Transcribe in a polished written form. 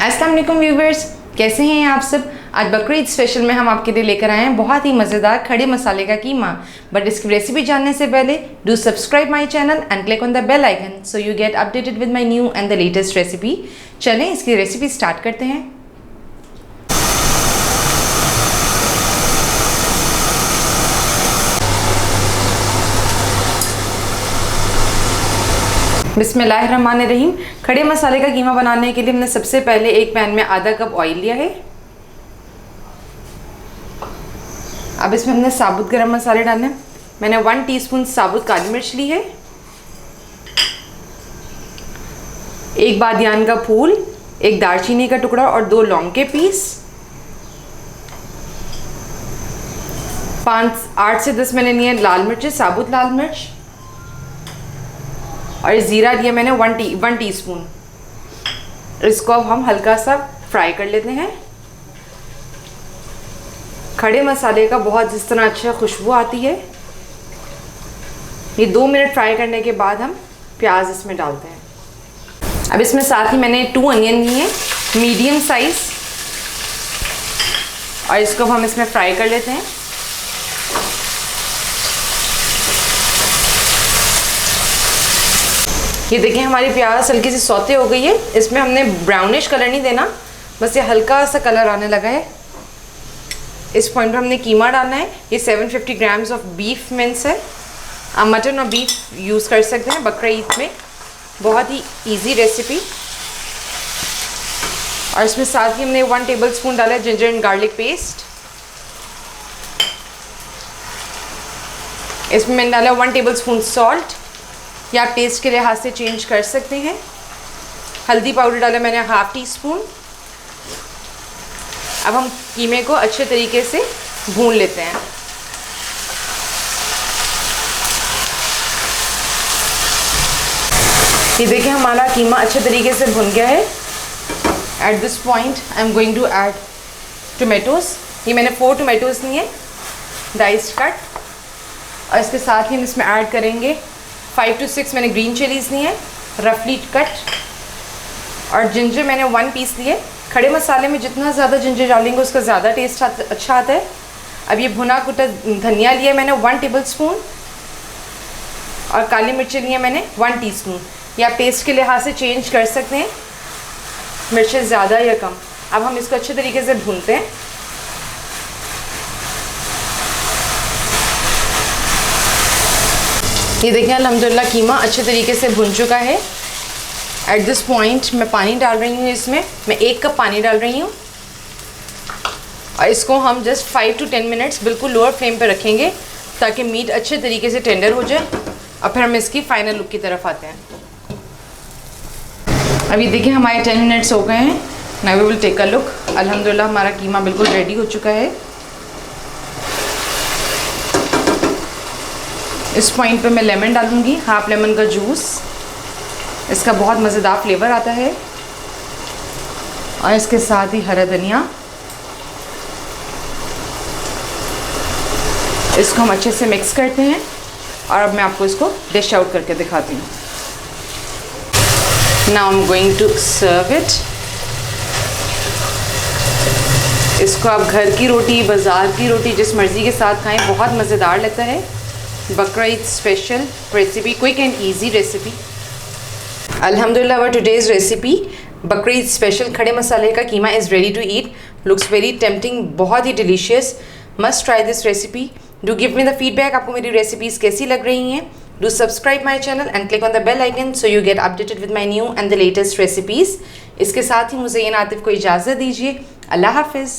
अस्सलाम वालेकुम व्यूवर्स, कैसे हैं आप सब। आज बकरीद स्पेशल में हम आपके लिए लेकर आए हैं बहुत ही मज़ेदार खड़े मसाले का कीमा। बट इसकी रेसिपी जानने से पहले do subscribe my channel and click on the bell icon so you get updated with my new and the latest recipe. चलें इसकी रेसिपी स्टार्ट करते हैं। बिस्मिल्लाहिर्रहमानिर्रहीम। खड़े मसाले का कीमा बनाने के लिए हमने सबसे पहले एक पैन में आधा कप ऑयल लिया है। अब इसमें हमने साबुत गरम मसाले डालने हैं। मैंने 1 टीस्पून साबुत काली मिर्च ली है, 1 बादियान का फूल, 1 दालचीनी का टुकड़ा और 2 लौंग के पीस, 8 से 10 मैंने लिए लाल मिर्च, साबुत लाल मिर्च, और ज़ीरा लिया मैंने 1 टीस्पून। इसको अब हम हल्का सा फ्राई कर लेते हैं। खड़े मसाले का बहुत जिस तरह अच्छा खुशबू आती है। ये 2 मिनट फ्राई करने के बाद हम प्याज इसमें डालते हैं। अब इसमें साथ ही मैंने 2 अनियन लिए मीडियम साइज, और इसको हम इसमें फ्राई कर लेते हैं। ये देखिए हमारी प्याज हल्की सी सौते हो गई है। इसमें हमने ब्राउनिश कलर नहीं देना, बस ये हल्का सा कलर आने लगा है। इस पॉइंट पर हमने कीमा डालना है। ये 750 ग्राम्स ऑफ बीफ मिन्स है। आप मटन और बीफ यूज़ कर सकते हैं बकरा ईद में। बहुत ही इजी रेसिपी। और इसमें साथ ही हमने 1 टेबलस्पून डाला है जिंजर एंड गार्लिक पेस्ट। इसमें मैंने डाला 1 टेबलस्पून सॉल्ट, या आप टेस्ट के लिहाज से चेंज कर सकते हैं। हल्दी पाउडर डाला मैंने 1/2 टीस्पून। अब हम कीमे को अच्छे तरीके से भून लेते हैं। ये देखिए हमारा कीमा अच्छे तरीके से भुन गया है। At this point I am going to add tomatoes. ये मैंने 4 टोमेटोज़ लिए, डाइस्ड कट, और इसके साथ ही हम इसमें ऐड करेंगे 5 to 6 मैंने ग्रीन चिलीज़ ली हैं रफली कट, और जिंजर मैंने 1 पीस लिए। खड़े मसाले में जितना ज़्यादा जिंजर डालेंगे उसका ज़्यादा टेस्ट अच्छा आता है। अब ये भुना कुटा धनिया लिया मैंने 1 टेबलस्पून, और काली मिर्ची लिए मैंने 1 टीस्पून। या आप टेस्ट के लिहाज से चेंज कर सकते हैं, मिर्चें ज़्यादा या कम। अब हम इसको अच्छे तरीके से भूनते हैं। ये देखिए अल्हम्दुलिल्लाह कीमा अच्छे तरीके से भुन चुका है। एट दिस पॉइंट मैं पानी डाल रही हूँ। इसमें मैं 1 कप पानी डाल रही हूँ, और इसको हम जस्ट 5 to 10 मिनट्स बिल्कुल लोअर फ्लेम पर रखेंगे ताकि मीट अच्छे तरीके से टेंडर हो जाए। और फिर हम इसकी फाइनल लुक की तरफ आते हैं। अभी देखिए हमारे 10 मिनट्स हो गए हैं। Now we will take a look. अल्हम्दुलिल्लाह हमारा कीमा बिल्कुल रेडी हो चुका है। इस पॉइंट पे मैं लेमन डालूँगी, 1/2 लेमन का जूस। इसका बहुत मज़ेदार फ्लेवर आता है। और इसके साथ ही हरा धनिया। इसको हम अच्छे से मिक्स करते हैं, और अब मैं आपको इसको डिश आउट करके दिखाती हूँ। Now I am going to serve it. इसको आप घर की रोटी, बाज़ार की रोटी, जिस मर्ज़ी के साथ खाएं, बहुत मज़ेदार लगता है। Bakra Eid special recipe, quick and easy recipe. अल्हम्दुलिल्लाह our today's recipe Bakra Eid special खड़े मसाले का कीमा is ready to eat. Looks very tempting, बहुत ही delicious. Must try this recipe. Do give me the feedback, आपको मेरी रेसिपीज़ कैसी लग रही हैं। Do subscribe my channel and click on the bell icon so you get updated with my new and the latest recipes. इसके साथ ही मुझे आतिफ को इजाज़त दीजिए। अल्लाह हाफिज़।